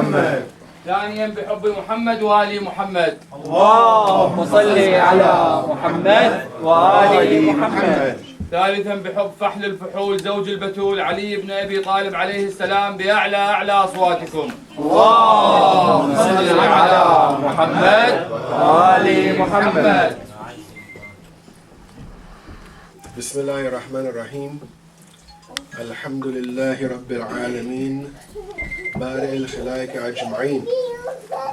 محمد. ثانيا بحب محمد وآل محمد. اللهم صل على محمد وآل محمد. ثالثا بحب فحل الفحول زوج البتول علي بن أبي طالب عليه السلام بأعلى أصواتكم. اللهم صل على محمد وآل محمد. بسم الله الرحمن الرحيم. الحمد لله رب العالمين بارئ الخلائق أجمعين،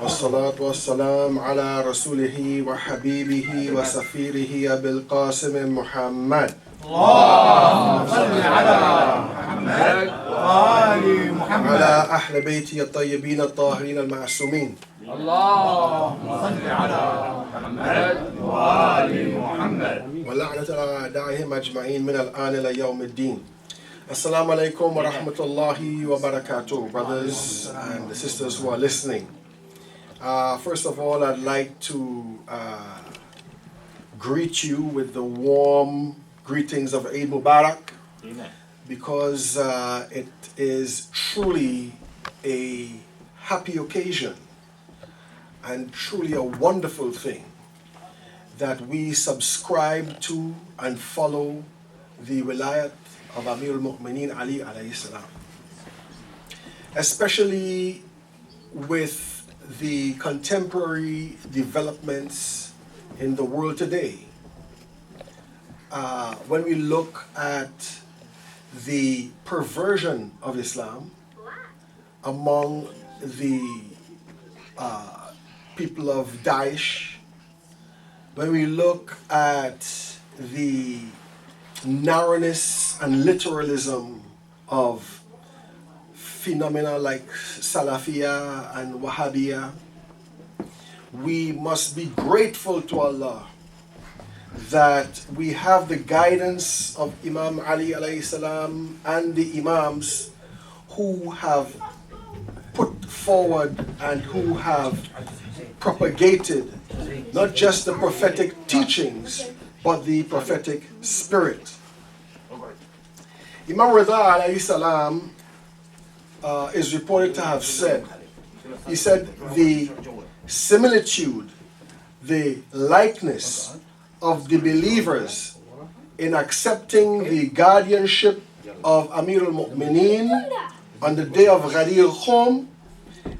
والصلاة والسلام على رسوله وحبيبه وسفيره أبي القاسم محمد. اللهم صل على محمد وآل محمد. على أهل بيته الطيبين الطاهرين المعصومين. اللهم صل على محمد وآل محمد. ولعنة على أعدائهم أجمعين من الآن إلى يوم الدين. Assalamu alaikum wa rahmatullahi wa barakatuh, brothers and sisters who are listening. First of all, I'd like to greet you with the warm greetings of Eid Mubarak, because it is truly a happy occasion and truly a wonderful thing that we subscribe to and follow the Wilayah of AhlulBayt Ali alayhi salam, especially with the contemporary developments in the world today. When we look at the perversion of Islam among the people of Daesh, when we look at the narrowness and literalism of phenomena like Salafiyah and Wahhabiyah, we must be grateful to Allah that we have the guidance of Imam Ali alayhi salam and the Imams who have put forward and who have propagated not just the prophetic teachings but the prophetic spirit. Imam Rida alayhi salam is reported to have said, he said, the similitude, the likeness of the believers in accepting the guardianship of Amir al-Mu'mineen on the day of Ghadir Khum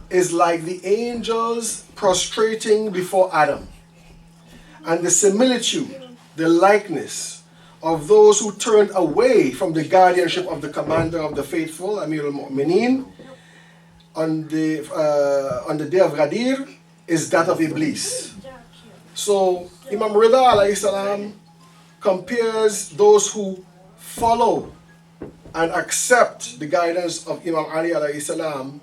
is like the angels prostrating before Adam. And the similitude, the likeness of those who turned away from the guardianship of the commander of the faithful, Amir al-Mu'mineen, on the day of Ghadir, is that of Iblis. So Imam Rida alayhi salam compares those who follow and accept the guidance of Imam Ali alayhi salam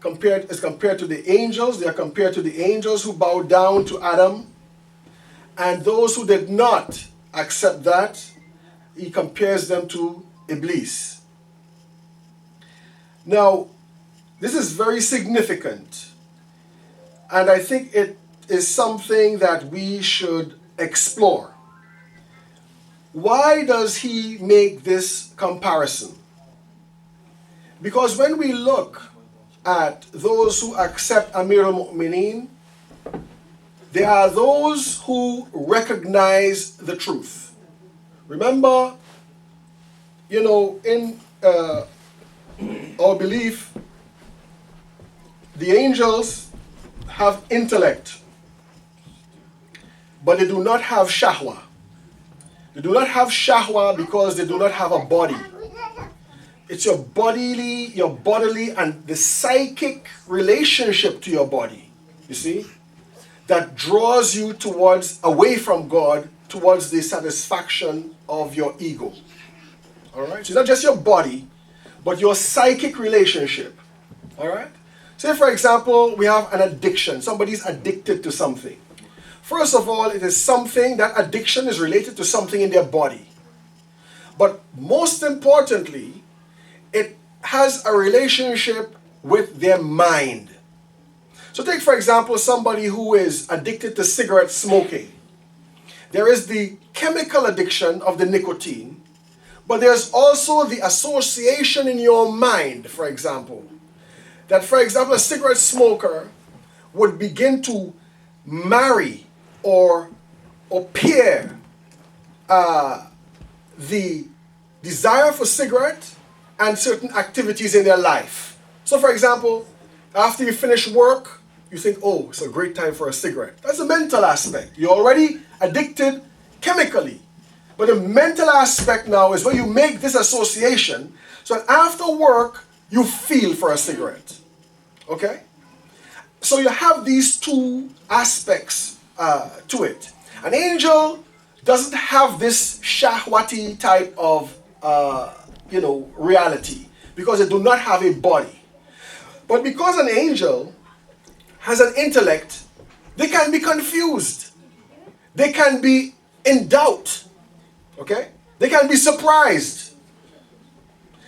as compared to the angels. They are compared to the angels who bowed down to Adam, and those who did not accept that, he compares them to Iblis. Now, this is very significant, and I think it is something that we should explore. Why does he make this comparison? Because when we look at those who accept Amir al-Mu'mineen, there are those who recognize the truth. Remember, in our belief, the angels have intellect, but they do not have shahwa. They do not have shahwa because they do not have a body. It's your bodily and the psychic relationship to your body, you see, that draws you away from God, towards the satisfaction of your ego. All right? So it's not just your body, but your psychic relationship. All right? Say, for example, we have an addiction. Somebody's addicted to something. First of all, it is something, that addiction is related to something in their body. But most importantly, it has a relationship with their mind. So take, for example, somebody who is addicted to cigarette smoking. There is the chemical addiction of the nicotine, but there's also the association in your mind, for example. that, for example, a cigarette smoker would begin to marry or pair the desire for cigarette and certain activities in their life. So, for example, after you finish work, you think, oh, it's a great time for a cigarette. That's a mental aspect. You're already addicted chemically. But the mental aspect now is when you make this association, so that after work, you feel for a cigarette. Okay? So you have these two aspects to it. An angel doesn't have this shahwati type of, reality, because they do not have a body. But because an angel has an intellect, they can be confused. They can be in doubt. Okay? They can be surprised.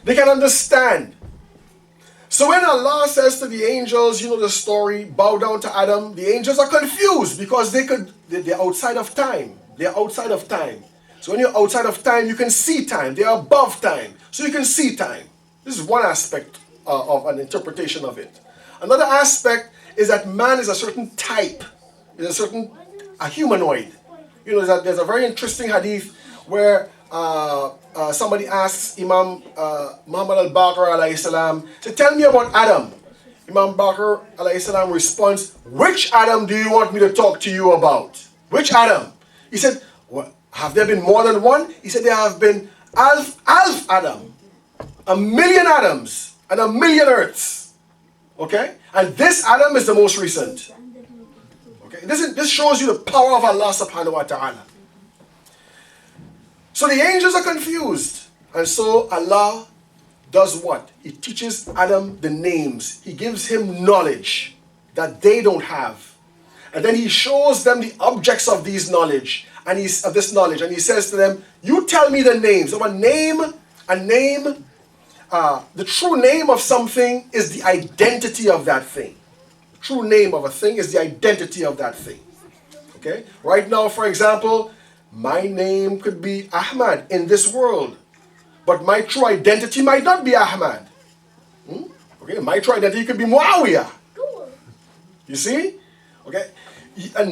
They can understand. So when Allah says to the angels, you know the story, bow down to Adam, the angels are confused because they're outside of time. They're outside of time. So when you're outside of time, you can see time. They're above time. So you can see time. This is one aspect of an interpretation of it. Another aspect is that man is a certain type. Is a humanoid. You know, there's a very interesting hadith where somebody asks Imam Muhammad al-Baqir alayhi salam, so tell me about Adam. Imam Baqir alayhi salam responds, which Adam do you want me to talk to you about? Which Adam? He said, well, have there been more than one? He said, there have been alf Adam, 1,000,000 Adams, and 1,000,000 Earths. Okay? And this Adam is the most recent. Okay? This shows you the power of Allah subhanahu wa ta'ala. So the angels are confused. And so Allah does what? He teaches Adam the names. He gives him knowledge that they don't have. And then he shows them the objects of this knowledge. And he says to them, you tell me the names. So the true name of something is the identity of that thing. The true name of a thing is the identity of that thing. Okay? Right now, for example, my name could be Ahmad in this world, but my true identity might not be Ahmad. Okay, my true identity could be Muawiyah. You see? Okay, a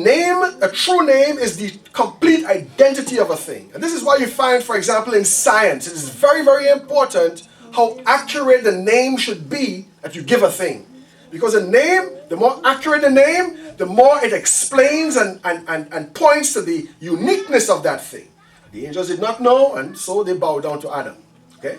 true name is the complete identity of a thing. And this is why you find, for example, in science, it is very, very important how accurate the name should be that you give a thing. Because a name, the more accurate the name, the more it explains and points to the uniqueness of that thing. The angels did not know, and so they bowed down to Adam. Okay?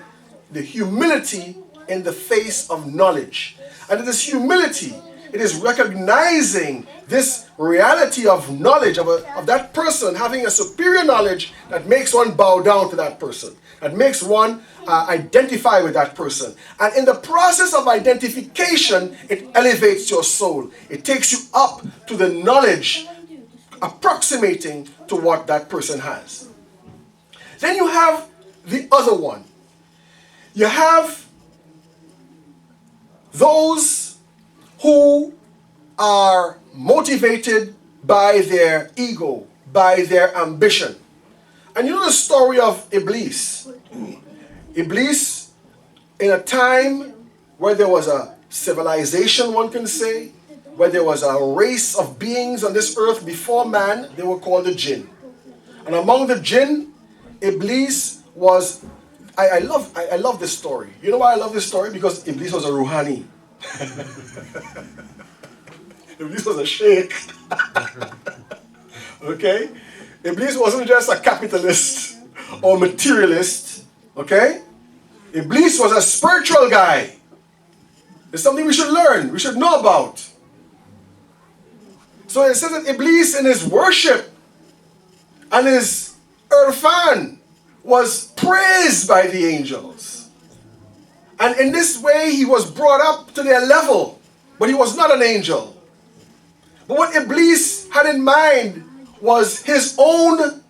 The humility in the face of knowledge. And it is humility. It is recognizing this reality of knowledge of that person having a superior knowledge that makes one bow down to that person. That makes one identify with that person. And in the process of identification, it elevates your soul. It takes you up to the knowledge approximating to what that person has. Then you have the other one. You have those who are motivated by their ego, by their ambition. And you know the story of Iblis. Iblis, in a time where there was a civilization, one can say, where there was a race of beings on this earth before man, they were called the jinn. And among the jinn, Iblis was, I love this story. You know why I love this story? Because Iblis was a ruhani. Iblis was a sheikh. Okay? Iblis wasn't just a capitalist or materialist. Okay? Iblis was a spiritual guy. It's something we should learn, we should know about. So it says that Iblis in his worship and his irfan was praised by the angels. And in this way he was brought up to their level, but he was not an angel. But what Iblis had in mind was his own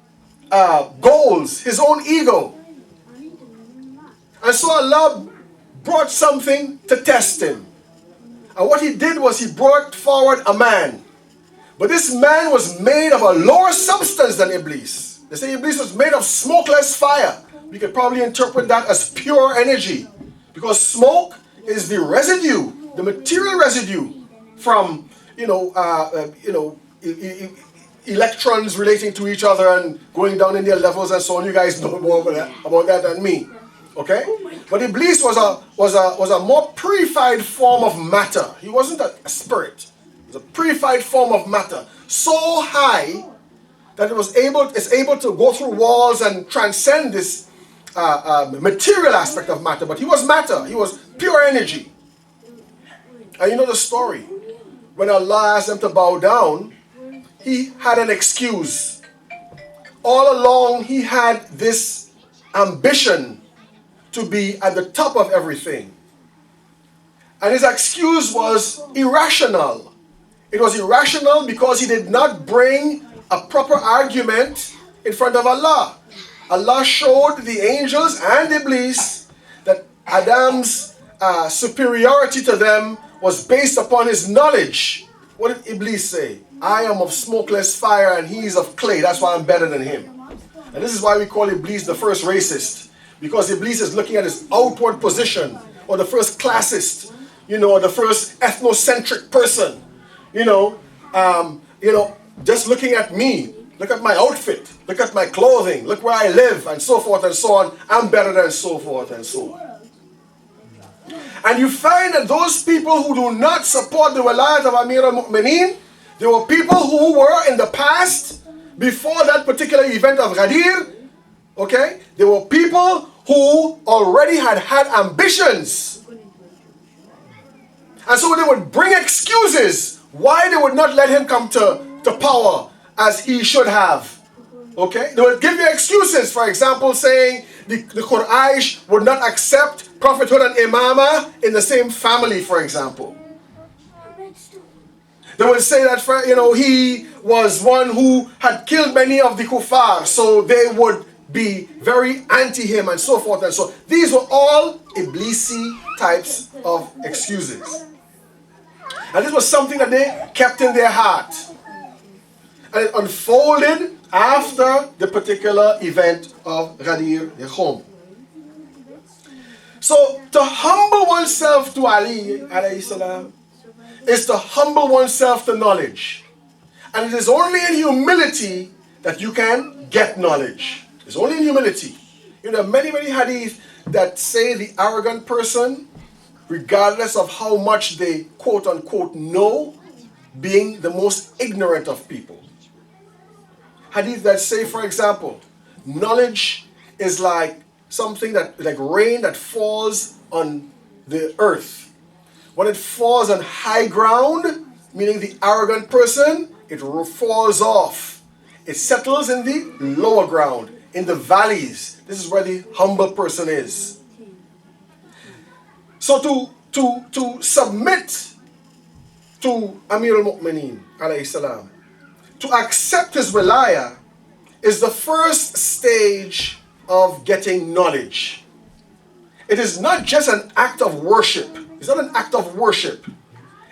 goals, his own ego. And so Allah brought something to test him. And what he did was he brought forward a man. But this man was made of a lower substance than Iblis. They say Iblis was made of smokeless fire. We could probably interpret that as pure energy. Because smoke is the residue the material residue from, electrons relating to each other and going down in their levels and so on. You guys know more about that than me. Okay? But Iblis was a more purified form of matter. He wasn't a spirit. It was a purified form of matter. So high that it's able to go through walls and transcend this material aspect of matter. But he was matter. He was pure energy. And you know the story. When Allah asked them to bow down, he had an excuse. All along, he had this ambition to be at the top of everything. And his excuse was irrational. It was irrational because he did not bring a proper argument in front of Allah. Allah showed the angels and Iblis that Adam's superiority to them was based upon his knowledge. What did Iblis say? I am of smokeless fire and he is of clay. That's why I'm better than him. And this is why we call Iblis the first racist. Because Iblis is looking at his outward position. Or the first classist. The first ethnocentric person. Just looking at me. Look at my outfit. Look at my clothing. Look where I live. And so forth and so on. I'm better than so forth and so on. And you find that those people who do not support the Wilayah of Amir al-Mu'mineen, there were people who were in the past, before that particular event of Ghadir, okay? There were people who already had ambitions. And so they would bring excuses why they would not let him come to power as he should have. Okay? They would give you excuses, for example, saying the Quraysh would not accept prophethood and imamah in the same family, for example. They would say that, he was one who had killed many of the kuffar, so they would be very anti him and so forth and so on. These were all Iblisi types of excuses. And this was something that they kept in their heart. And it unfolded after the particular event of Ghadir Khum. So to humble oneself to Ali alayhi salam is to humble oneself to knowledge. And it is only in humility that you can get knowledge. It's only in humility. Many hadith that say the arrogant person, regardless of how much they quote unquote know, being the most ignorant of people. Hadith that say, for example, knowledge is like something like rain that falls on the earth. When it falls on high ground, meaning the arrogant person, it falls off. It settles in the lower ground, in the valleys. This is where the humble person is. So to submit to Amir al-Mu'mineen alayhi salam, to accept his wilayah, is the first stage of getting knowledge. It is not just an act of worship. It's not an act of worship.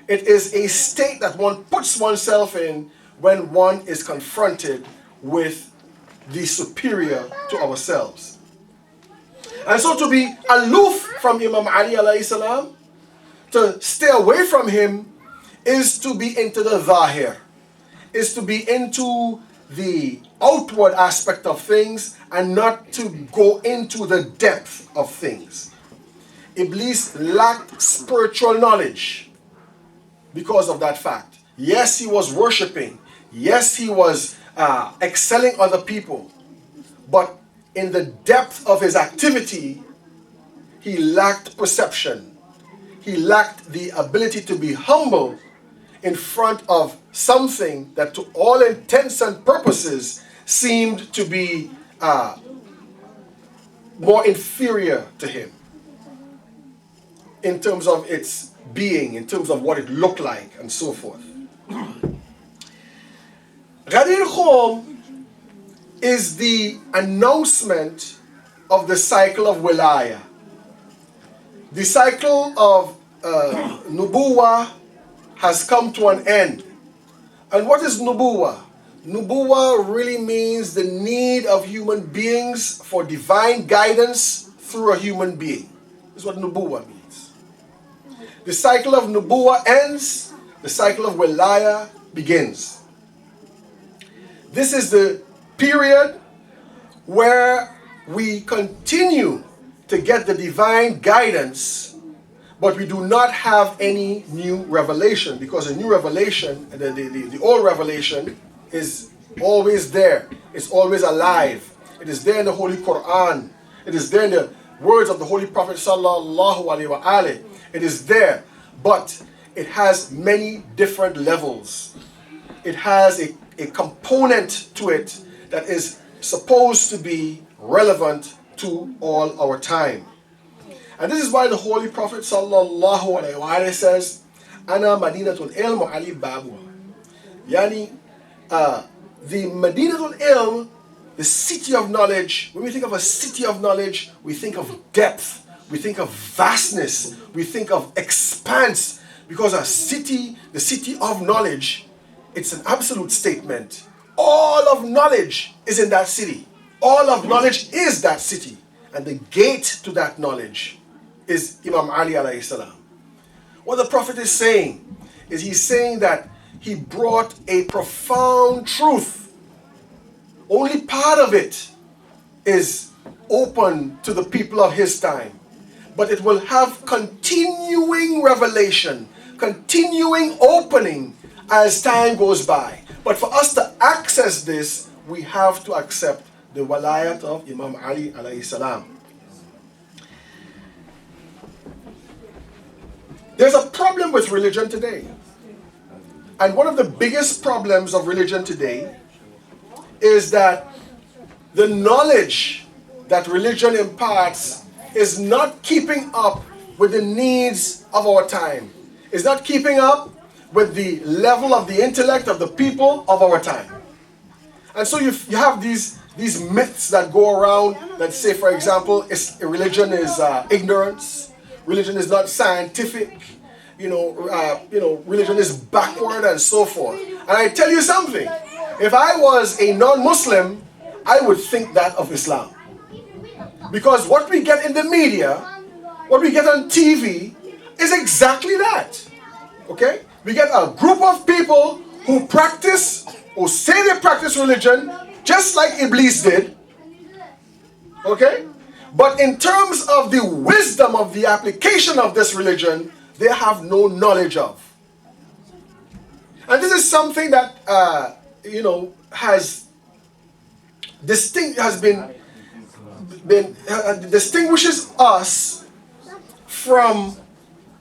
It is a state that one puts oneself in when one is confronted with the superior to ourselves. And so to be aloof from Imam Ali alayhi salam, to stay away from him, is to be into the zahir, is to be into the outward aspect of things and not to go into the depth of things. Iblis lacked spiritual knowledge because of that fact. Yes, he was worshipping. Yes, he was excelling other people. But in the depth of his activity, he lacked perception. He lacked the ability to be humble in front of something that to all intents and purposes seemed to be more inferior to him in terms of its being, in terms of what it looked like, and so forth. Ghadir Khum is the announcement of the cycle of Wilayah. The cycle of Nubuwah has come to an end. And what is Nubuwah? Nubuwah really means the need of human beings for divine guidance through a human being. This is what Nubuwah means. the cycle of Nubuwah ends, the cycle of Wilayah begins. This is the period where we continue to get the divine guidance, but we do not have any new revelation, because the new revelation, the old revelation is always there. It's always alive. It is there in the Holy Quran. It is there in the words of the Holy Prophet sallallahu alaihi wasallam. It is there, but it has many different levels. It has a component to it that is supposed to be relevant to all our time. And this is why the Holy Prophet sallallahu alaihi wasallam says, "Ana Madinatul Ilm Ali Babu." Yani, the Madinatul Ilm, the city of knowledge. When we think of a city of knowledge, we think of depth, we think of vastness, we think of expanse, because a city, the city of knowledge, it's an absolute statement. All of knowledge is in that city. All of knowledge is that city. And the gate to that knowledge is Imam Ali alayhi salam. What the Prophet is saying is, he's saying that he brought a profound truth. Only part of it is open to the people of his time, but it will have continuing revelation, continuing opening as time goes by. But for us to access this, we have to accept the Wilayah of Imam Ali alayhi salam. There's a problem with religion today. And one of the biggest problems of religion today is that the knowledge that religion imparts is not keeping up with the needs of our time. It's not keeping up with the level of the intellect of the people of our time. And so you have these myths that go around that say, for example, religion is ignorance, religion is not scientific, religion is backward, and so forth. And I tell you something, if I was a non-Muslim, I would think that of Islam. Because what we get in the media, what we get on TV, is exactly that. Okay? We get a group of people who practice, or say they practice religion, just like Iblis did. Okay? But in terms of the wisdom of the application of this religion, they have no knowledge of. And this is something that, distinguishes us from,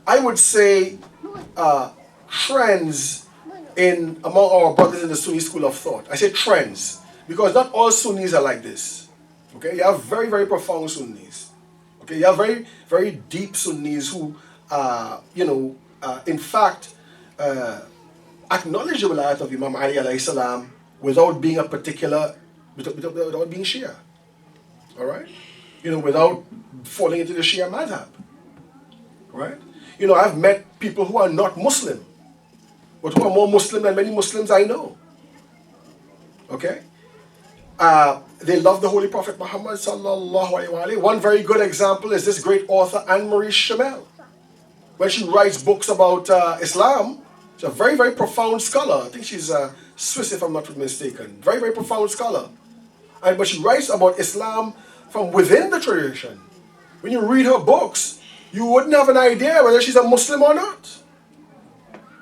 I would say, trends among our brothers in the Sunni school of thought. I say trends because not all Sunnis are like this. Okay, you have very, very profound Sunnis. Okay, you have very, very deep Sunnis who, in fact, acknowledge the Wilayah of Imam Ali alayhi salam without being without being Shia. All right, without falling into the Shia madhab. Right, I've met people who are not Muslim, but who are more Muslim than many Muslims I know. Okay. They love the Holy Prophet Muhammad sallallahu alaihi wasallam. One very good example is this great author Anne-Marie Shamel. When she writes books about Islam, she's a very, very profound scholar. I think she's Swiss, if I'm not mistaken. Very, very profound scholar. But she writes about Islam from within the tradition. When you read her books, you wouldn't have an idea whether she's a Muslim or not.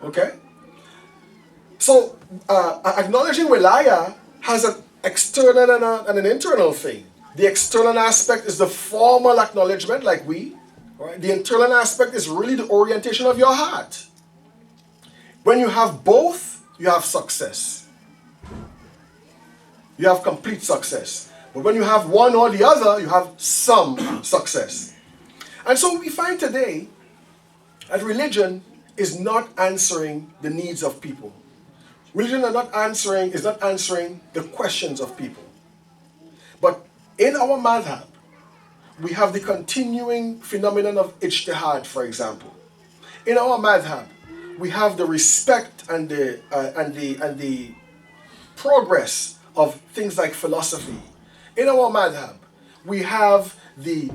Okay? So, acknowledging Wilayah has an external and an internal thing. The external aspect is the formal acknowledgement, like we. Right? The internal aspect is really the orientation of your heart. When you have both, you have success. You have complete success. But when you have one or the other, you have some success. And so we find today that religion is not answering the needs of people. Religion is not answering the questions of people. But in our madhab, we have the continuing phenomenon of ijtihad, for example. In our madhab, we have the respect and the progress of things like philosophy. In our madhab, we have the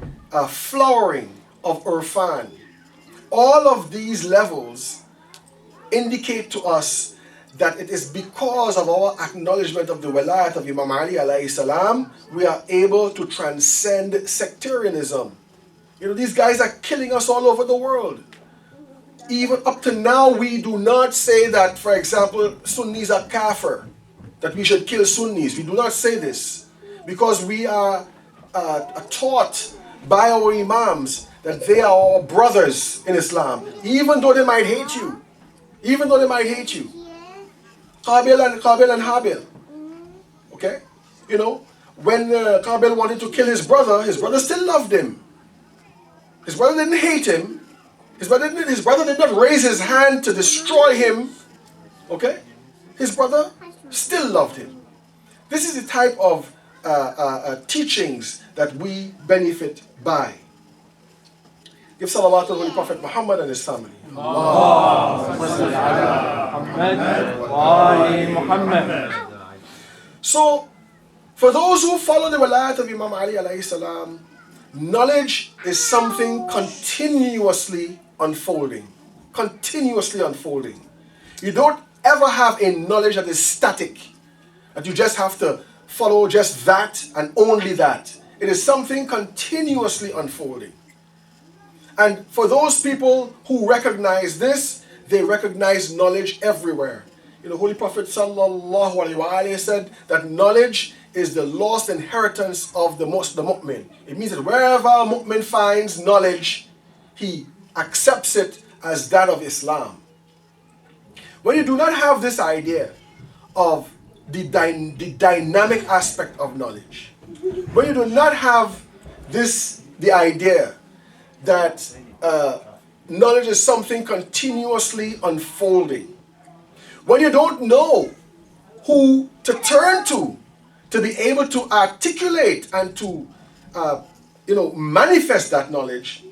flowering of irfan. all of these levels indicate to us that it is because of our acknowledgement of the Wilayah of Imam Ali alayhi salam, we are able to transcend sectarianism. You know, these guys are killing us all over the world. Even up to now, we do not say that, for example, Sunnis are kafir, that we should kill Sunnis. We do not say this because we are taught by our Imams that they are our brothers in Islam, even though they might hate you. Even though they might hate you. Qabil and Habil. Okay? You know, when Qabil wanted to kill his brother still loved him. His brother didn't hate him. His brother did not raise his hand to destroy him. Okay? His brother still loved him. This is the type of teachings that we benefit by. Give salawat to the Holy Prophet Muhammad and his family. So, for those who follow the Wilayah of Imam Ali alayhi salam, knowledge is something continuously unfolding. Continuously unfolding. You don't ever have a knowledge that is static, that you just have to follow just that and only that. It is something continuously unfolding. And for those people who recognize this, they recognize knowledge everywhere. You know, Holy Prophet sallallahu alaihi wasallam said that knowledge is the lost inheritance of the mu'min. It means that wherever a mu'min finds knowledge, he accepts it as that of Islam. When you do not have this idea of the dynamic aspect of knowledge, when you do not have the idea that knowledge is something continuously unfolding, when you don't know who to turn to be able to articulate and to manifest that knowledge,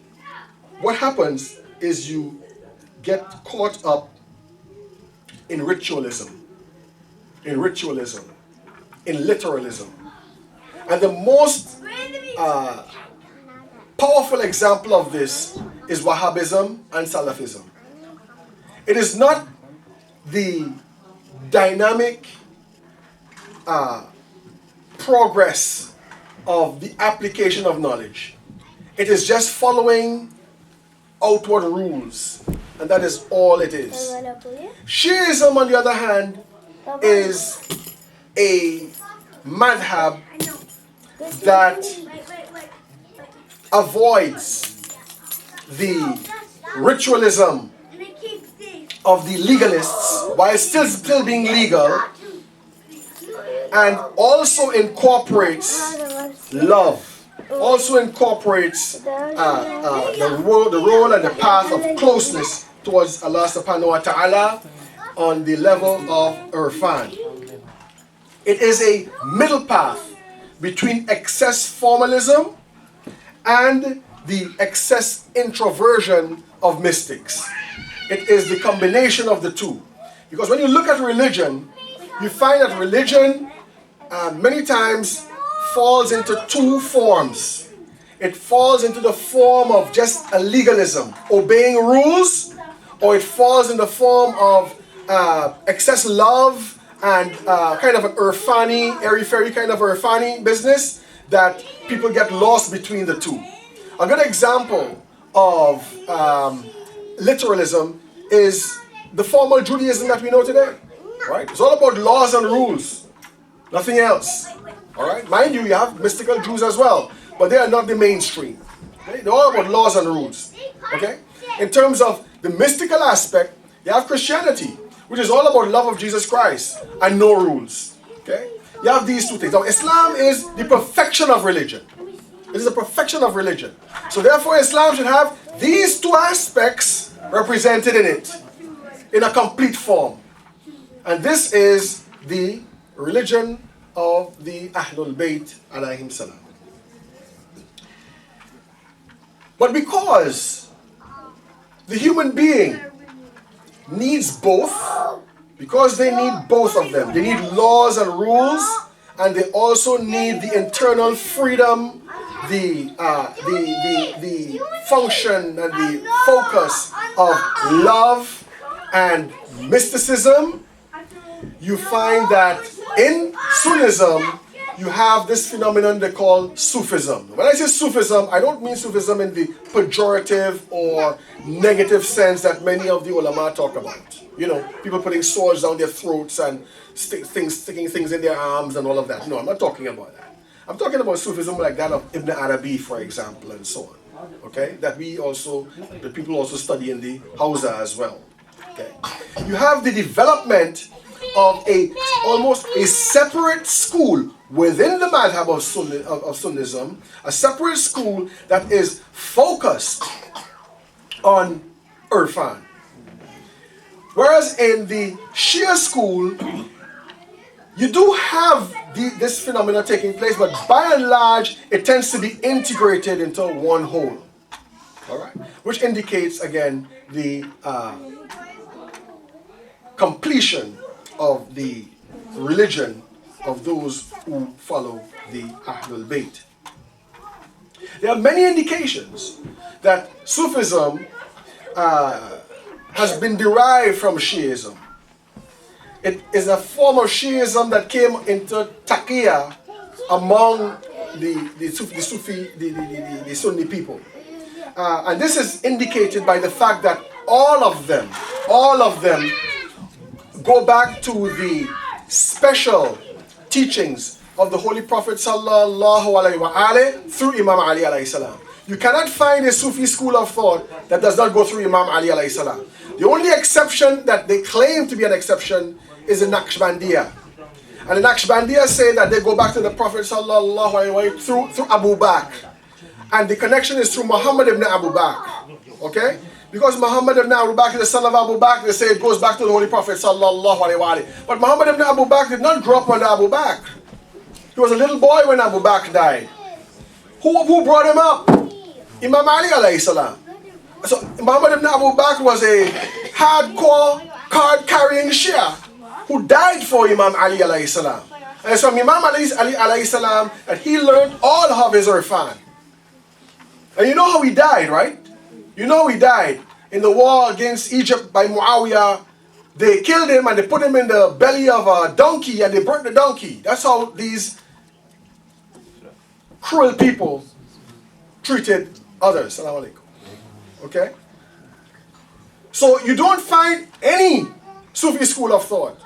what happens is you get caught up in ritualism, in literalism. And the most powerful example of this is Wahhabism and Salafism. It is not the dynamic progress of the application of knowledge. It is just following outward rules, and that is all it is. Shiism, on the other hand, is a madhab that avoids the ritualism of the legalists while still being legal, and also incorporates love, also incorporates the role and the path of closeness towards Allah subhanahu wa ta'ala on the level of irfan. It is a middle path between excess formalism and the excess introversion of mystics. It is the combination of the two. Because when you look at religion, you find that religion many times falls into two forms. It falls into the form of just a legalism, obeying rules, or it falls in the form of excess love and kind of an irfani, airy-fairy kind of irfani business that people get lost between the two. A good example of literalism is the formal Judaism that we know today, right? It's all about laws and rules, nothing else, all right? Mind you, you have mystical Jews as well, but they are not the mainstream. Okay? They're all about laws and rules, okay? In terms of the mystical aspect, you have Christianity, which is all about love of Jesus Christ and no rules, okay? You have these two things. Now, Islam is the perfection of religion. It is the perfection of religion. So therefore, Islam should have these two aspects represented in it, in a complete form. And this is the religion of the AhlulBayt alayhim salam. But because the human being needs both, because they need both of them, they need laws and rules, and they also need the internal freedom the function and the focus of love and mysticism, you find that in Sunnism, you have this phenomenon they call Sufism. When I say Sufism, I don't mean Sufism in the pejorative or negative sense that many of the ulama talk about. You know, people putting swords down their throats and sticking things in their arms and all of that. No, I'm not talking about that. I'm talking about Sufism like that of Ibn Arabi, for example, and so on. Okay, that the people also study in the Hausa as well. Okay, you have the development of almost a separate school within the madhab of Sunnism, a separate school that is focused on Irfan. Whereas in the Shia school, you do have this phenomena taking place, but by and large, it tends to be integrated into one whole. All right, which indicates again the completion of the religion of those who follow the AhlulBayt. There are many indications that Sufism has been derived from Shiism. It is a form of Shiism that came into Taqiyya among the Sunni people. And this is indicated by the fact that all of them go back to the special teachings of the Holy Prophet sallallahu alaihi wasallam through Imam Ali alayhi salam. You cannot find a Sufi school of thought that does not go through Imam Ali alayhi salam. The only exception that they claim to be an exception is the Naqshbandiya. And the Naqshbandiya say that they go back to the Prophet sallallahu alaihi wasallam through Abu Bakr. And the connection is through Muhammad ibn Abu Bakr. Okay? Because Muhammad ibn Abu Bakr is the son of Abu Bakr, they say it goes back to the Holy Prophet sallallahu alaihi wasallam. But Muhammad ibn Abu Bakr did not grow up under Abu Bakr. He was a little boy when Abu Bakr died. Who brought him up? Imam Ali alayhi salam. So Muhammad ibn Abu Bakr was a hardcore card-carrying Shia who died for Imam Ali alayhi salam. And so Imam Ali alayhi salam, that he learned all of his irfan. And you know how he died, right? You know he died in the war against Egypt by Muawiyah. They killed him and they put him in the belly of a donkey and they burnt the donkey. That's how these cruel people treated others. Assalamu alaikum. Okay? So you don't find any Sufi school of thought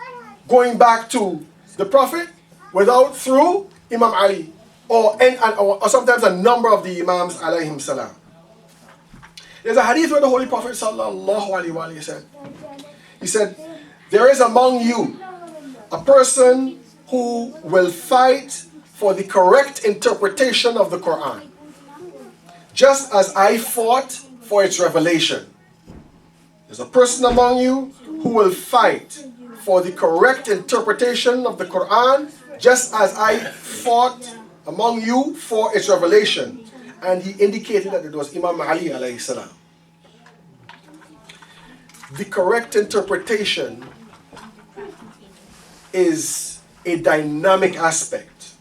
going back to the Prophet through Imam Ali or sometimes a number of the Imams alayhim salam. There's a hadith where the Holy Prophet sallallahu alaihi wasallam he said, there is among you a person who will fight for the correct interpretation of the Quran, just as I fought for its revelation. There's a person among you who will fight for the correct interpretation of the Quran, just as I fought among you for its revelation. And he indicated that it was Imam Ali alayhi salam. The correct interpretation is a dynamic aspect.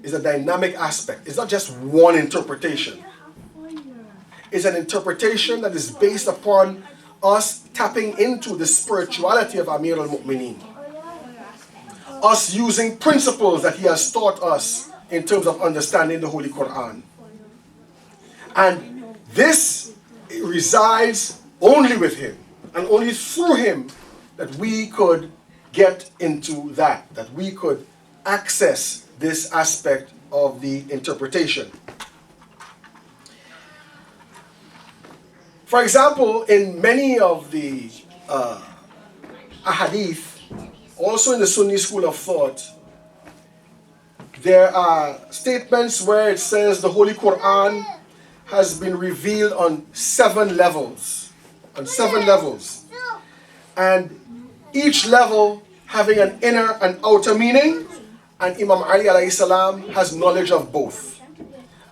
It's a dynamic aspect. It's not just one interpretation. It's an interpretation that is based upon us tapping into the spirituality of Amir al-Mu'mineen. Us using principles that he has taught us in terms of understanding the Holy Quran. And this resides only with him. And only through him that we could get into that we could access this aspect of the interpretation. For example, in many of the ahadith, also in the Sunni school of thought, there are statements where it says the Holy Quran has been revealed on 7 levels. And each level having an inner and outer meaning, and Imam Ali alayhi salam has knowledge of both.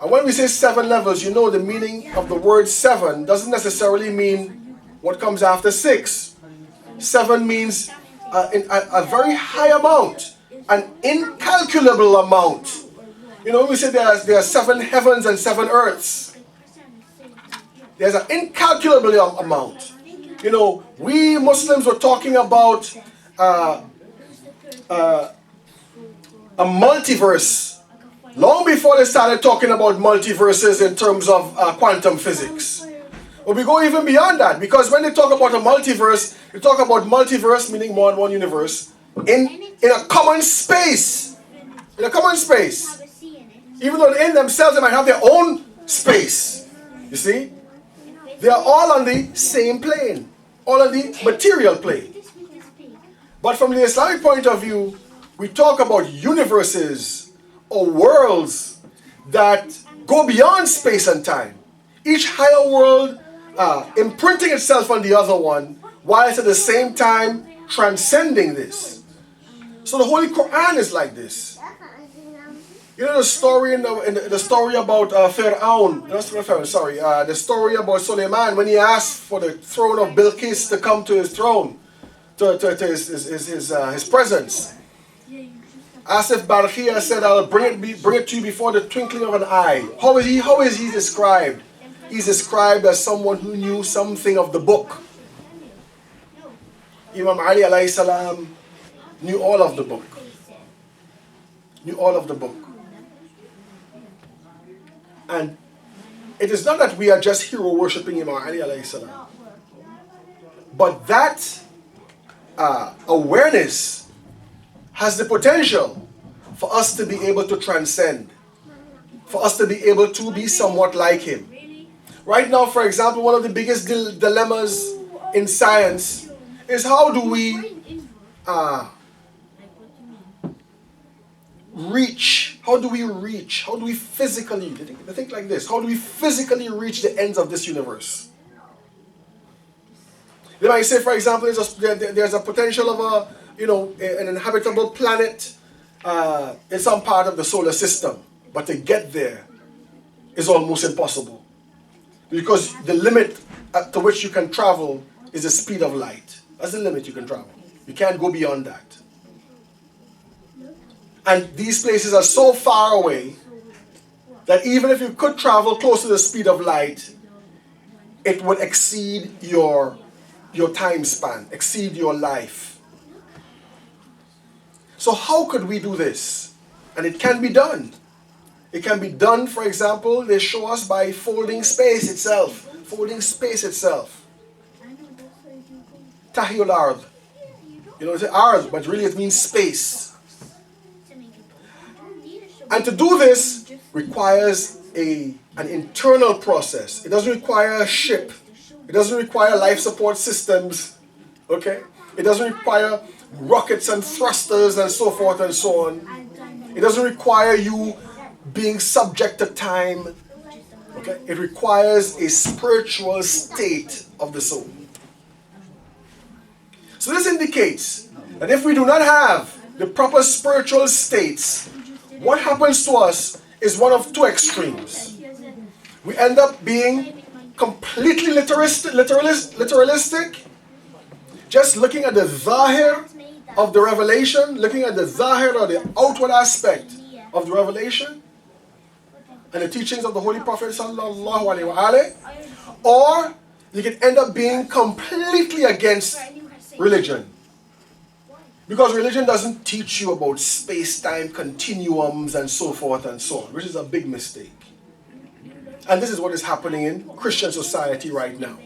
And when we say 7 levels, you know the meaning of the word 7 doesn't necessarily mean what comes after 6. 7 means a very high amount, an incalculable amount You know, we say there are 7 heavens and 7 earths. There's an incalculable amount. You know, we Muslims were talking about a multiverse long before they started talking about multiverses in terms of quantum physics. But we go even beyond that, because when they talk about a multiverse, they talk about multiverse meaning more than one universe in a common space. In a common space. Even though in themselves they might have their own space. You see? They are all on the same plane. All on the material plane. But from the Islamic point of view, we talk about universes or worlds that go beyond space and time. Each higher world imprinting itself on the other one, whilst at the same time transcending this. So the Holy Quran is like this. You know the story the story about the story about Suleiman when he asked for the throne of Bilqis to come to his throne, to his presence. Asif Barkhia said, "I'll bring it to you before the twinkling of an eye." How is he described? He's described as someone who knew something of the book. Imam Ali alayhi salam knew all of the book. Knew all of the book. And it is not that we are just hero worshipping Imam Ali alayhi salam. But that awareness has the potential for us to be able to transcend. For us to be able to be somewhat like him. Right now, for example, one of the biggest dilemmas in science is how do we reach? How do we physically, think like this, how do we physically reach the ends of this universe? They might say, for example, there's a potential of an inhabitable planet in some part of the solar system. But to get there is almost impossible. Because the limit to which you can travel is the speed of light. That's the limit you can travel. You can't go beyond that. And these places are so far away that even if you could travel close to the speed of light, it would exceed your time span, exceed your life. So how could we do this? And it can be done. It can be done, for example, they show us by folding space itself. Folding space itself. Tahiyul ard. You know, it's ard, but really it means space. And to do this requires an internal process. It doesn't require a ship. It doesn't require life support systems. Okay? It doesn't require rockets and thrusters and so forth and so on. It doesn't require you being subject to time. Okay? It requires a spiritual state of the soul. So this indicates that if we do not have the proper spiritual states, what happens to us is one of two extremes. We end up being completely literalistic, just looking at the zahir of the revelation, looking at the zahir or the outward aspect of the revelation and the teachings of the Holy Prophet sallallahu alaihi wasallam, or you can end up being completely against religion. Because religion doesn't teach you about space-time continuums and so forth and so on, which is a big mistake. And this is what is happening in Christian society right now.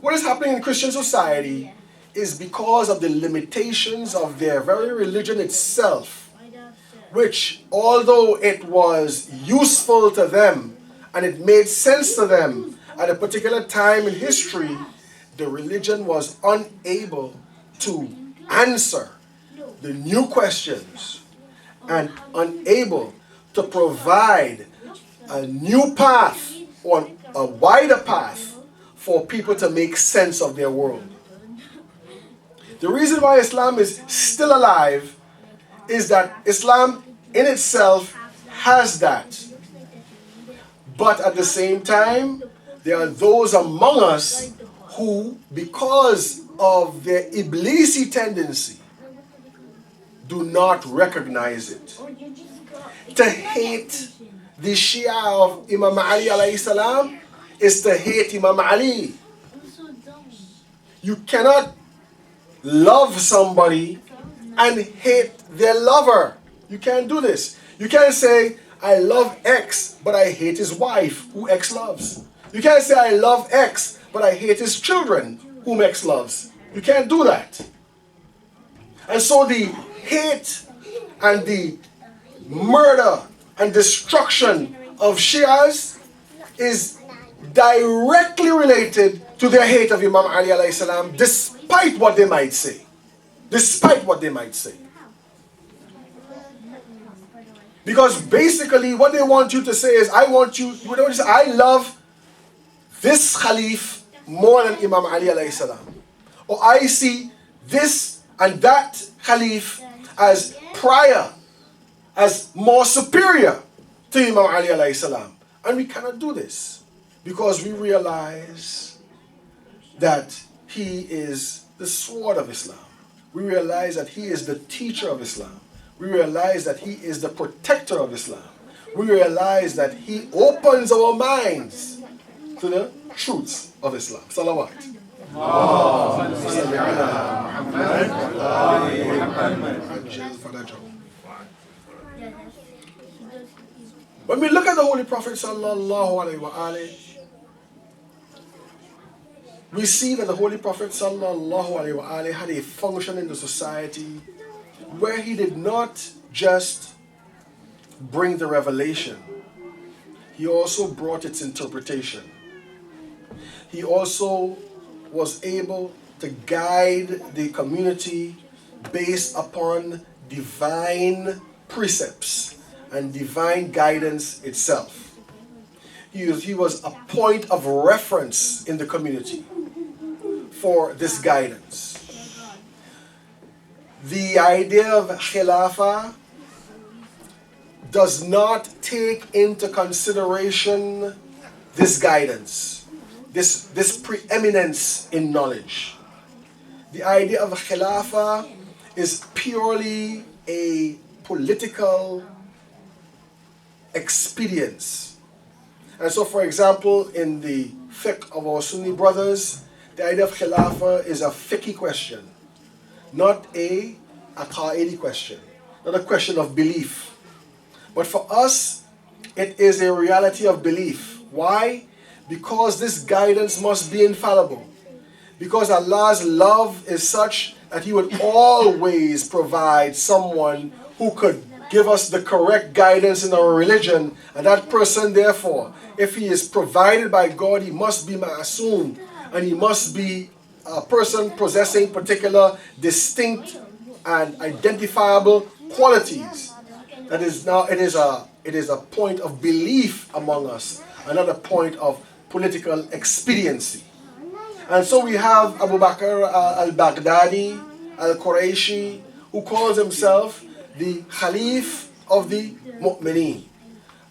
What is happening in Christian society is because of the limitations of their very religion itself, which, although it was useful to them and it made sense to them at a particular time in history, the religion was unable to answer the new questions and unable to provide a new path or a wider path for people to make sense of their world. The reason why Islam is still alive is that Islam in itself has that. But at the same time, there are those among us who, because of their Iblisi tendency, do not recognize it. To hate the Shia of Imam Ali alayhi salam is to hate Imam Ali. You cannot love somebody and hate their lover. You can't do this. You can't say, I love X, but I hate his wife, who X loves. You can't say, I love X, but I hate his children, whom X loves. You can't do that. And so the hate and the murder and destruction of Shias is directly related to their hate of Imam Ali alayhi salam, despite what they might say. Despite what they might say. Because basically what they want you to say is, I love this Khalif more than Imam Ali alayhi salam. Or I see this and that Khalif as prior, as more superior to Imam Ali alayhi salam. And we cannot do this because we realize that he is the sword of Islam. We realize that he is the teacher of Islam. We realize that he is the protector of Islam. We realize that he opens our minds to the truths of Islam. Salawat. When we look at the Holy Prophet sallallahu alaihi wasallam, we see that the Holy Prophet sallallahu alaihi wasallam had a function in the society where he did not just bring the revelation, he also brought its interpretation. He also was able to guide the community based upon divine precepts and divine guidance itself. He was a point of reference in the community for this guidance. The idea of Khilafah does not take into consideration this guidance, this preeminence in knowledge. The idea of Khilafah is purely a political expedience. And so, for example, in the fiqh of our Sunni brothers, the idea of Khilafah is a fiqhi question, not a aqaidi question, not a question of belief. But for us, it is a reality of belief. Why? Because this guidance must be infallible. Because Allah's love is such that He would always provide someone who could give us the correct guidance in our religion. And that person, therefore, if he is provided by God, he must be ma'asum. And he must be a person possessing particular distinct and identifiable qualities. That is now, it is a point of belief among us, another point of political expediency. And so we have Abu Bakr al-Baghdadi, al-Qurayshi, who calls himself the Khalif of the Mu'mineen.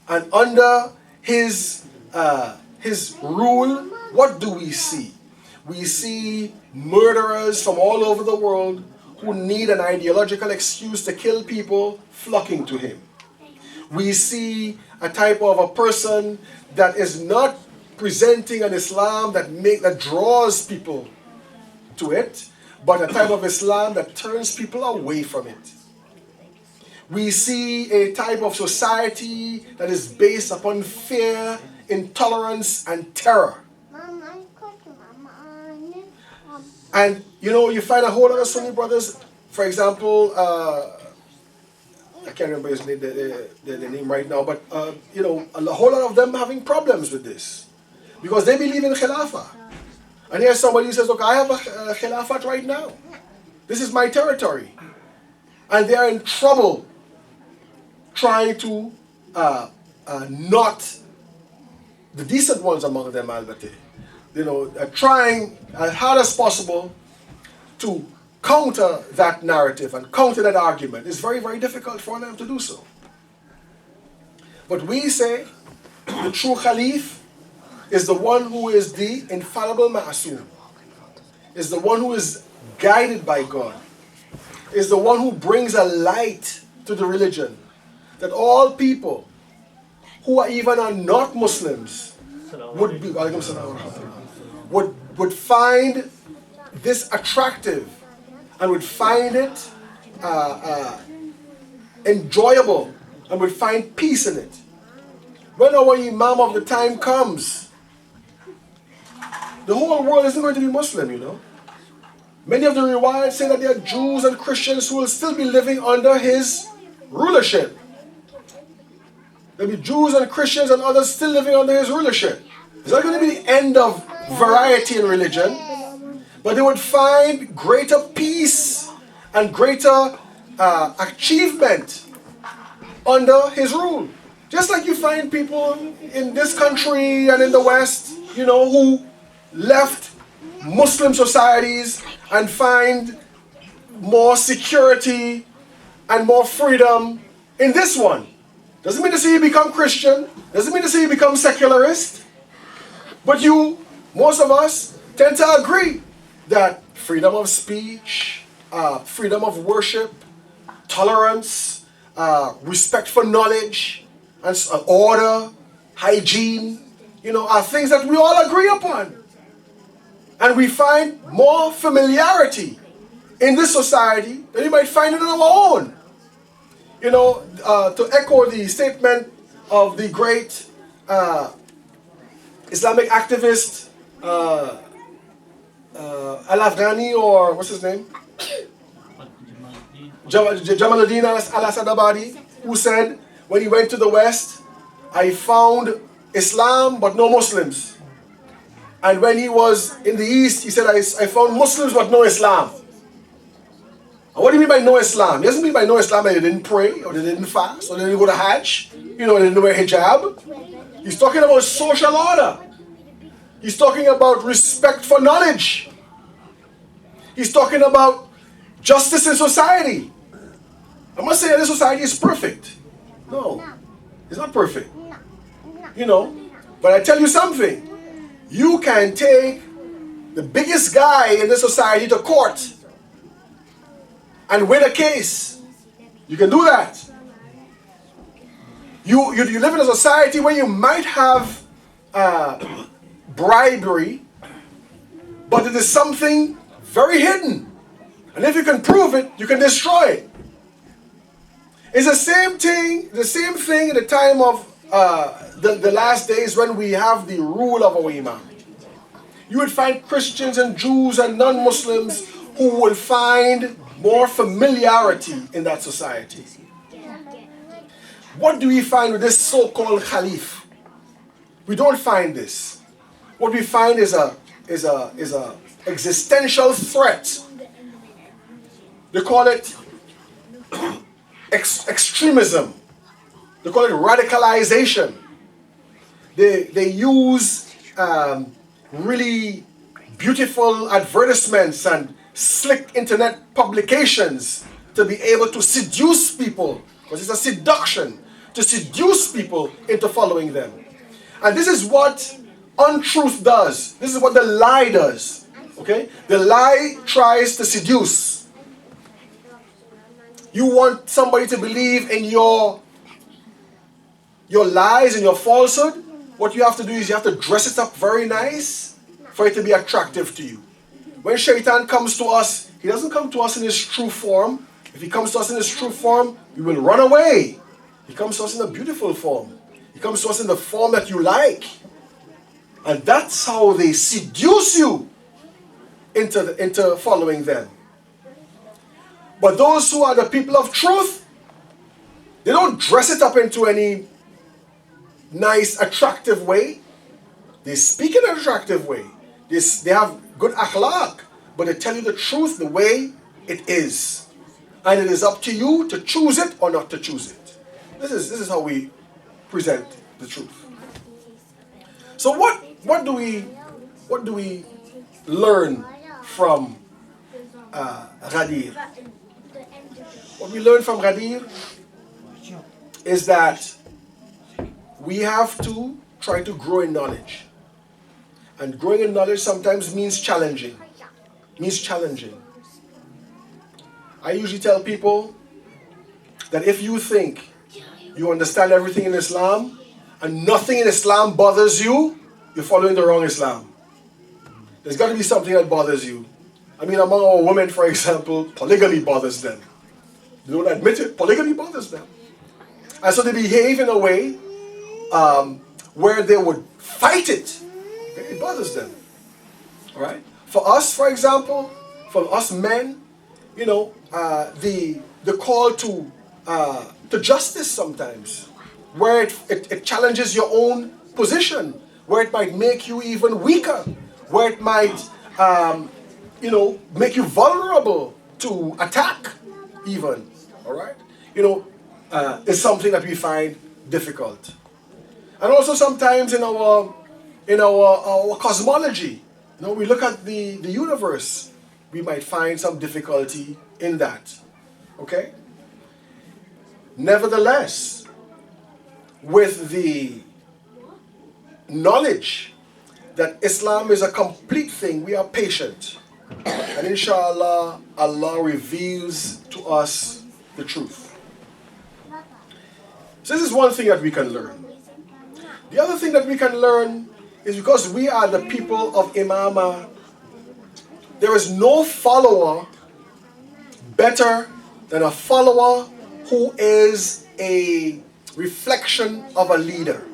And under his rule, what do we see? We see murderers from all over the world who need an ideological excuse to kill people flocking to him. We see a type of a person that is not presenting an Islam that draws people to it, but a type of Islam that turns people away from it. We see a type of society that is based upon fear, intolerance, and terror. And you find a whole lot of Sunni brothers, for example, I can't remember his name, the name right now, but a whole lot of them having problems with this. Because they believe in Khilafah. And here's somebody who says, look, I have a Khilafat right now. This is my territory. And they are in trouble trying to not, the decent ones among them, al-Bate, trying as hard as possible to counter that narrative and counter that argument. It's very, very difficult for them to do so. But we say the true Khalif is the one who is the infallible ma'asum, is the one who is guided by God, is the one who brings a light to the religion, that all people who are even are not Muslims would be, would find this attractive and would find it enjoyable and would find peace in it. When our Imam of the time comes, the whole world isn't going to be Muslim, you know. Many of the riwayat say that there are Jews and Christians who will still be living under his rulership. There'll be Jews and Christians and others still living under his rulership. It's not going to be the end of variety in religion, but they would find greater peace and greater achievement under his rule. Just like you find people in this country and in the West, you know, who left Muslim societies and find more security and more freedom in this one. Doesn't mean to say you become Christian, doesn't mean to say you become secularist, but most of us tend to agree that freedom of speech, freedom of worship, tolerance, respect for knowledge, and order, hygiene, you know, are things that we all agree upon. And we find more familiarity in this society than you might find it in our own. You know, to echo the statement of the great Islamic activist Al-Afghani, or what's his name? Jamaluddin al-Asadabadi, who said, when he went to the West, I found Islam but no Muslims. And when he was in the East, he said, I found Muslims but no Islam. And what do you mean by no Islam? He doesn't mean by no Islam that they didn't pray, or they didn't fast, or they didn't go to Hajj, you know, they didn't wear hijab. He's talking about social order. He's talking about respect for knowledge. He's talking about justice in society. I'm not saying that this society is perfect. No, it's not perfect. You know, but I tell you something. You can take the biggest guy in this society to court and win a case. You can do that. You live in a society where you might have bribery, but it is something very hidden. And if you can prove it, you can destroy it. It's the same thing in the time of the last days when we have the rule of our Imam. You would find Christians and Jews and non-Muslims who will find more familiarity in that society. What do we find with this so-called Khalif? We don't find this. What we find is a existential threat. They call it extremism. They call it radicalization. They use really beautiful advertisements and slick internet publications to be able to seduce people, because it's a seduction, to seduce people into following them. And this is what untruth does. This is what the lie does. Okay? The lie tries to seduce. You want somebody to believe in your lies and your falsehood. What you have to do is you have to dress it up very nice for it to be attractive to you. When Shaitan comes to us, he doesn't come to us in his true form. If he comes to us in his true form, we will run away. He comes to us in a beautiful form. He comes to us in the form that you like. And that's how they seduce you into following them. But those who are the people of truth, they don't dress it up into any nice, attractive way. They speak in an attractive way. They have good akhlaq, but they tell you the truth the way it is. And it is up to you to choose it or not to choose it. This is how we present the truth. So what do we learn from Ghadir? What we learn from Ghadir is that we have to try to grow in knowledge. And growing in knowledge sometimes means challenging. I usually tell people that if you think you understand everything in Islam, and nothing in Islam bothers you, you're following the wrong Islam. There's got to be something that bothers you. I mean, among our women, for example, polygamy bothers them. They don't admit it, polygamy bothers them. And so they behave in a way where they would fight it. Okay? It bothers them. All right? For us, for example, for us men, you know, the call to justice sometimes, where it challenges your own position, where it might make you even weaker, where it might, you know, make you vulnerable to attack even, all right? You know, is something that we find difficult. And also sometimes in our cosmology, you know, we look at the universe, we might find some difficulty in that, okay? Nevertheless, with the knowledge that Islam is a complete thing, we are patient. And inshallah, Allah reveals to us the truth. So this is one thing that we can learn. The other thing that we can learn is because we are the people of Imamah, there is no follower better than a follower who is a reflection of a leader.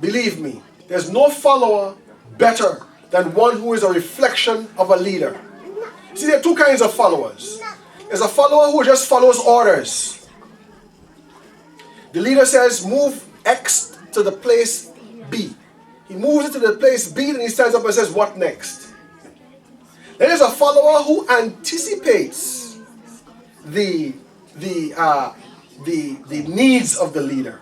Believe me, there's no follower better than one who is a reflection of a leader. See, there are two kinds of followers. There's a follower who just follows orders. The leader says, move X to the place B. He moves it to the place B, and he stands up and says, what next? Then there's a follower who anticipates the needs of the leader.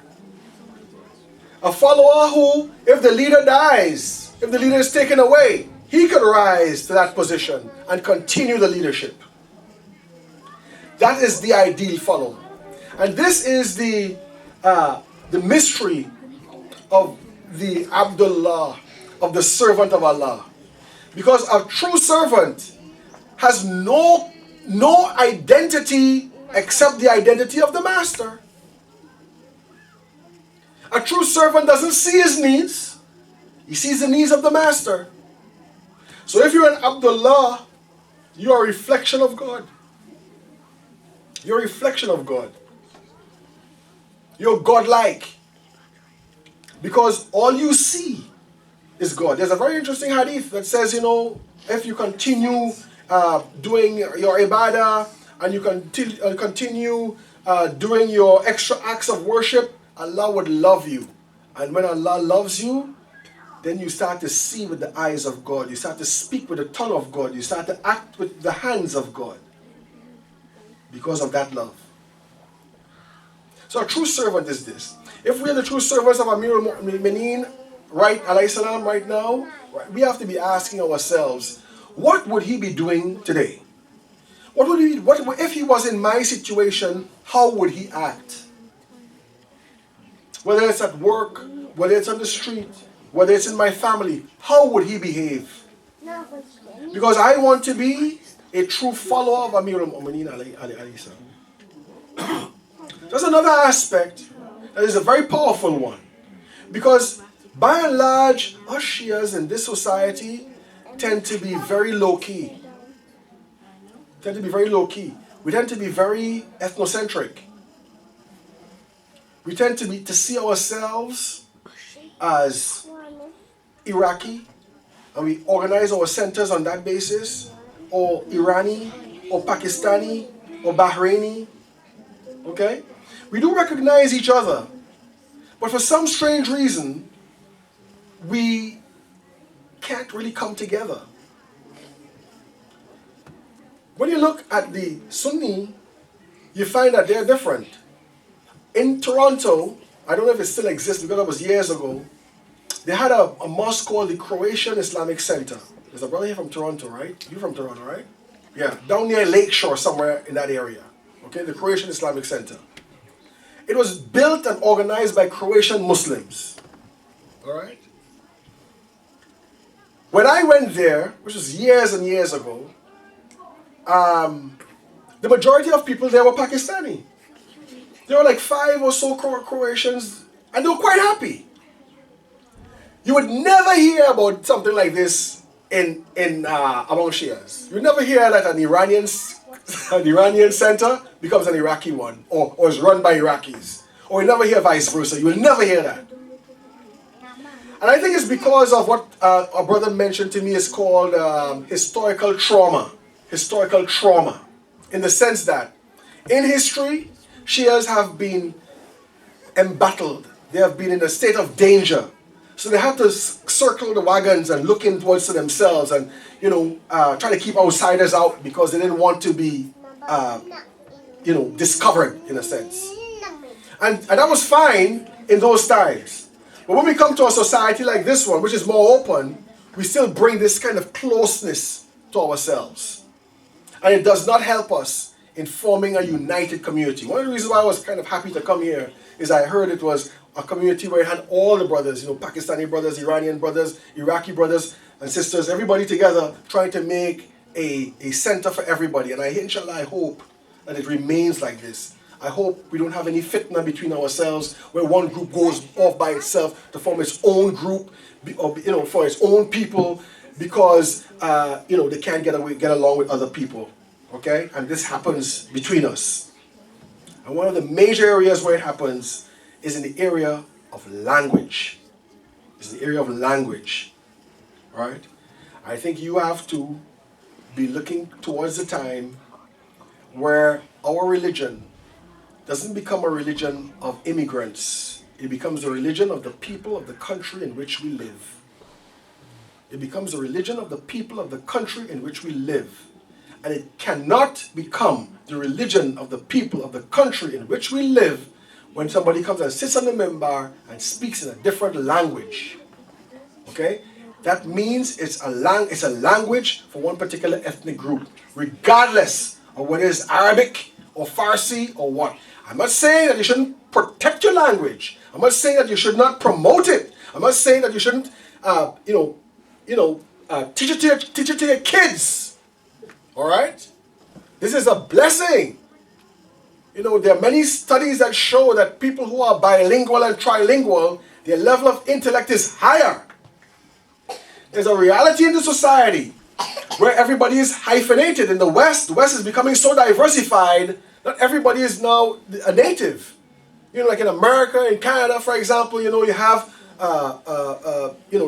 A follower who, if the leader dies, if the leader is taken away, he could rise to that position and continue the leadership. That is the ideal follower. And this is the mystery of the Abdullah, of the servant of Allah. Because a true servant has no identity except the identity of the master. A true servant doesn't see his needs. He sees the needs of the master. So if you're an Abdullah, you're a reflection of God. You're a reflection of God. You're godlike. Because all you see is God. There's a very interesting hadith that says, you know, if you continue doing your ibadah and you continue doing your extra acts of worship, Allah would love you. And when Allah loves you, then you start to see with the eyes of God. You start to speak with the tongue of God. You start to act with the hands of God. Because of that love. So a true servant is this. If we are the true servants of Amir al-Mu'mineen, right, alayhi salam, right now, we have to be asking ourselves, what would he be doing today? What if he was in my situation, how would he act? Whether it's at work, whether it's on the street, whether it's in my family, how would he behave? Because I want to be a true follower of Amir al-Mu'mineen alayhi salam. There's another aspect that is a very powerful one. Because by and large, us Shias in this society tend to be very low-key. We tend to be very ethnocentric. We tend to see ourselves as Iraqi, and we organize our centers on that basis, or Irani, or Pakistani, or Bahraini. Okay? We do recognize each other, but for some strange reason, we can't really come together. When you look at the Sunni, you find that they're different. In Toronto, I don't know if it still exists because it was years ago, they had a mosque called the Croatian Islamic Center. There's a brother here from Toronto, right? You're from Toronto, right? Yeah, down near Lakeshore, somewhere in that area. Okay, the Croatian Islamic Center. It was built and organized by Croatian Muslims. All right? When I went there, which was years and years ago, the majority of people there were Pakistani. There were like 5 or so Croatians, and they were quite happy. You would never hear about something like this in among Shias. You would never hear that an Iranian center becomes an Iraqi one, or is run by Iraqis. Or you never hear vice versa. You will never hear that. And I think it's because of what a brother mentioned to me is called historical trauma. Historical trauma. In the sense that in history, Shias have been embattled. They have been in a state of danger. So they had to circle the wagons and look inwards to themselves and, try to keep outsiders out because they didn't want to be, discovered in a sense. And that was fine in those times. But when we come to a society like this one, which is more open, we still bring this kind of closeness to ourselves. And it does not help us in forming a united community. One of the reasons why I was kind of happy to come here is I heard it was a community where it had all the brothers, Pakistani brothers, Iranian brothers, Iraqi brothers and sisters, everybody together trying to make a center for everybody. And inshallah, I hope that it remains like this. I hope we don't have any fitna between ourselves where one group goes off by itself to form its own group, or, for its own people because, they can't get along with other people. Okay? And this happens between us. And one of the major areas where it happens is in the area of language. It's the area of language. Right? I think you have to be looking towards the time where our religion doesn't become a religion of immigrants. It becomes a religion of the people of the country in which we live. It becomes a religion of the people of the country in which we live. And it cannot become the religion of the people of the country in which we live when somebody comes and sits on the minbar and speaks in a different language. Okay? That means it's a language for one particular ethnic group, regardless of whether it's Arabic or Farsi or what. I'm not saying that you shouldn't protect your language. I'm not saying that you should not promote it. I'm not saying that you shouldn't, teach it to your kids. All right? This is a blessing. There are many studies that show that people who are bilingual and trilingual, their level of intellect is higher. There's a reality in the society where everybody is hyphenated. In the West is becoming so diversified. Not everybody is now a native. Like in America, in Canada, for example, you have,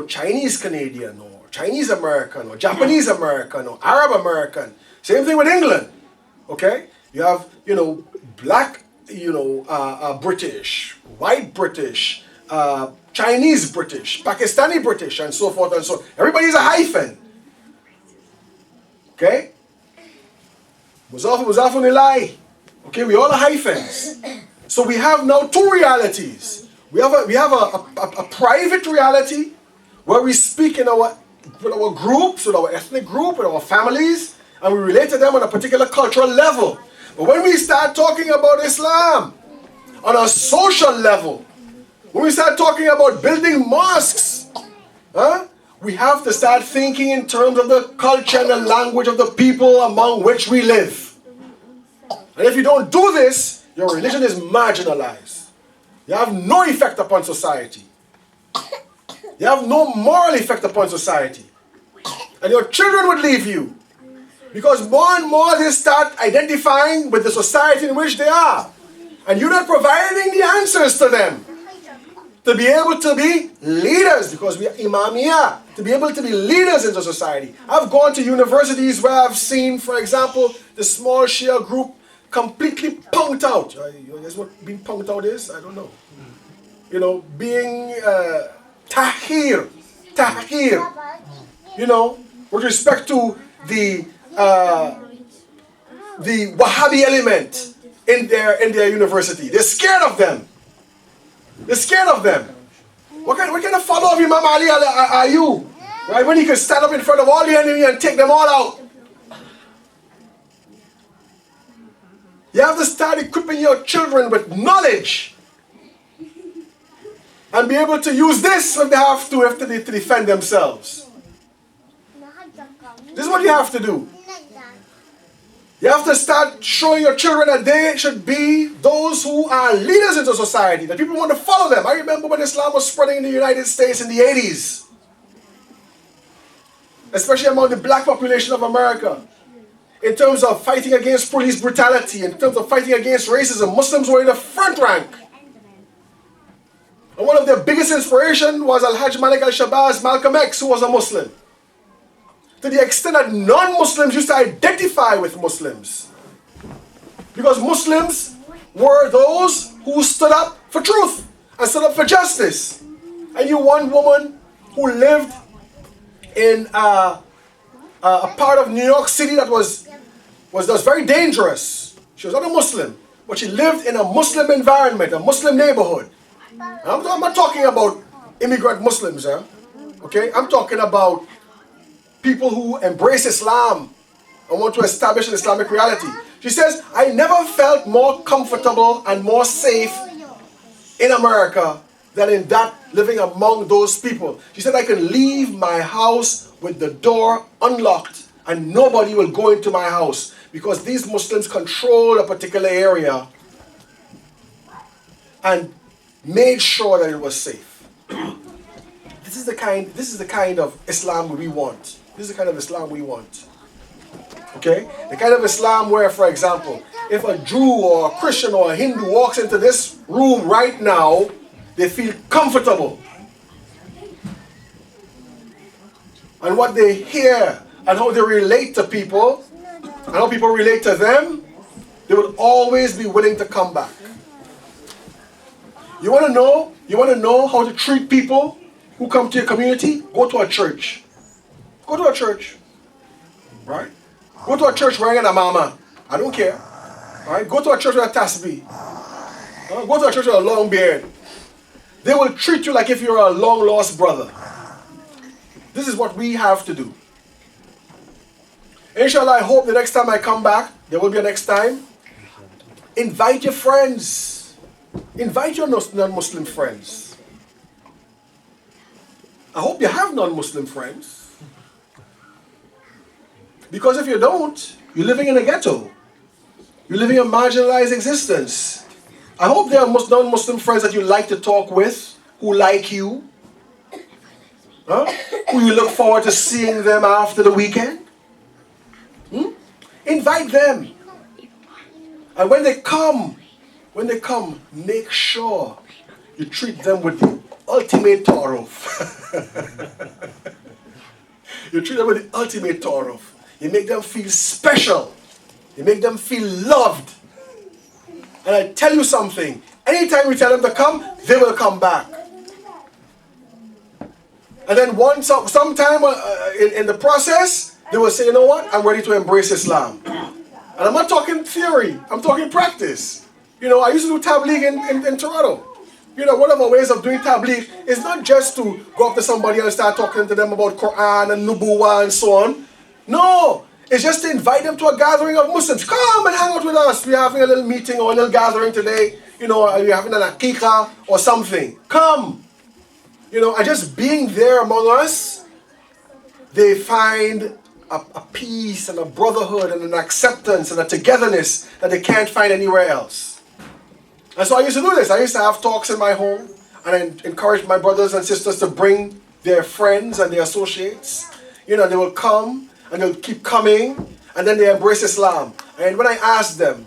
Chinese Canadian or Chinese American or Japanese American or Arab American. Same thing with England. Okay? You have, black, British, white British, Chinese British, Pakistani British, and so forth and so on. Everybody's a hyphen. Okay? Muzaf Nilai. Okay, we all are hyphens. So we have now two realities. We have a private reality where we speak with our groups, with our ethnic group, with our families, and we relate to them on a particular cultural level. But when we start talking about Islam on a social level, when we start talking about building mosques, we have to start thinking in terms of the culture and the language of the people among which we live. And if you don't do this, your religion is marginalized. You have no effect upon society. You have no moral effect upon society. And your children would leave you. Because more and more they start identifying with the society in which they are. And you're not providing the answers to them. To be able to be leaders, because we are imamiyah, to be able to be leaders in the society. I've gone to universities where I've seen, for example, the small Shia group completely punked out. You guess what being punked out is? I don't know. Being tahir, with respect to the Wahhabi element in their university. They're scared of them. They're scared of them. What kind of follower of Imam Ali are you? Right? When he can stand up in front of all the enemy and take them all out. You have to start equipping your children with knowledge. And be able to use this when they have to defend themselves. This is what you have to do. You have to start showing your children that they should be those who are leaders into society, that people want to follow them. I remember when Islam was spreading in the United States in the 80s, especially among the black population of America. In terms of fighting against police brutality, in terms of fighting against racism, Muslims were in the front rank. And one of their biggest inspiration was Al-Hajj Malik al-Shabazz, Malcolm X, who was a Muslim. To the extent that non-Muslims used to identify with Muslims. Because Muslims were those who stood up for truth and stood up for justice. And you one woman who lived in a part of New York City that was very dangerous. She was not a Muslim, but she lived in a Muslim environment, a Muslim neighborhood. I'm not talking about immigrant Muslims, okay? I'm talking about people who embrace Islam and want to establish an Islamic reality. She says, I never felt more comfortable and more safe in America than in that living among those people. She said, I can leave my house with the door unlocked and nobody will go into my house because these Muslims control a particular area and made sure that it was safe. This is the kind of Islam we want. This is the kind of Islam we want. Okay? The kind of Islam where, for example, if a Jew or a Christian or a Hindu walks into this room right now, they feel comfortable. And what they hear and how they relate to people and how people relate to them, they would always be willing to come back. You want to know? You want to know how to treat people who come to your community? Go to a church. Go to a church. Right? Go to a church wearing an amama. I don't care. Right? Go to a church with a tasbih. Go to a church with a long beard. They will treat you like if you're a long lost brother. This is what we have to do. Inshallah, I hope the next time I come back, there will be a next time. Invite your friends. Invite your non-Muslim friends. I hope you have non-Muslim friends. Because if you don't, you're living in a ghetto. You're living a marginalized existence. I hope there are non-Muslim friends that you like to talk with, who like you. Who you look forward to seeing them after the weekend. Invite them. And when they come, make sure you treat them with the ultimate ta'aruf. You treat them with the ultimate ta'aruf. You make them feel special. You make them feel loved. And I tell you something, anytime we tell them to come, they will come back. And then sometime in the process, they will say, you know what, I'm ready to embrace Islam. And I'm not talking theory, I'm talking practice. You know, I used to do tabligh in Toronto. You know, one of our ways of doing tabligh is not just to go up to somebody and start talking to them about Quran and Nubuwa and so on. No, it's just to invite them to a gathering of Muslims. Come and hang out with us. We're having a little meeting or a little gathering today. You know, we're having an akikah or something. Come. You know, and just being there among us, they find a peace and a brotherhood and an acceptance and a togetherness that they can't find anywhere else. And so I used to do this. I used to have talks in my home and I encouraged my brothers and sisters to bring their friends and their associates. You know, they will come and they'll keep coming and then they embrace Islam. And when I asked them,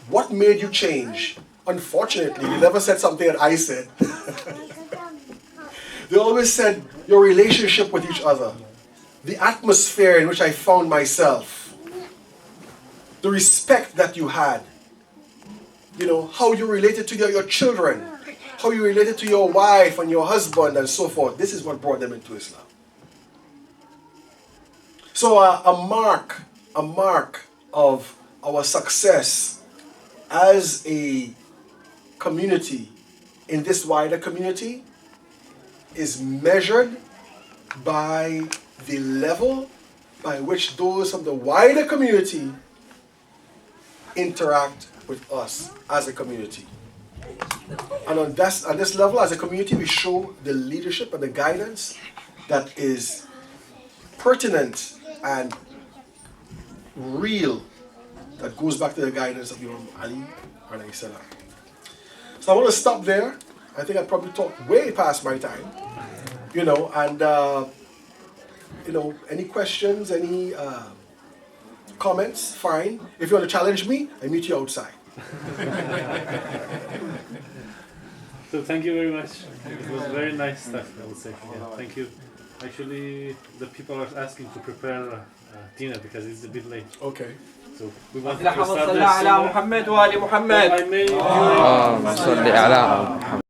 what made you change? Unfortunately, they never said something that I said. They always said your relationship with each other, the atmosphere in which I found myself, the respect that you had, you know, how you related to your children, how you related to your wife and your husband and so forth. This is what brought them into Islam. So a mark of our success as a community in this wider community is measured by the level by which those from the wider community interact with us as a community. And on this level, as a community, we show the leadership and the guidance that is pertinent and real, that goes back to the guidance of Imam Ali, alayhi salam. So I want to stop there. I think I probably talked way past my time, and any questions, any comments, fine. If you want to challenge me, I meet you outside. So thank you very much. It was very nice stuff, I would say. Yeah, thank you. Actually, the people are asking to prepare dinner because it's a bit late. Okay. So we want to اللهم start صل this على sooner. محمد وآل محمد. I may اللهم صل على محمد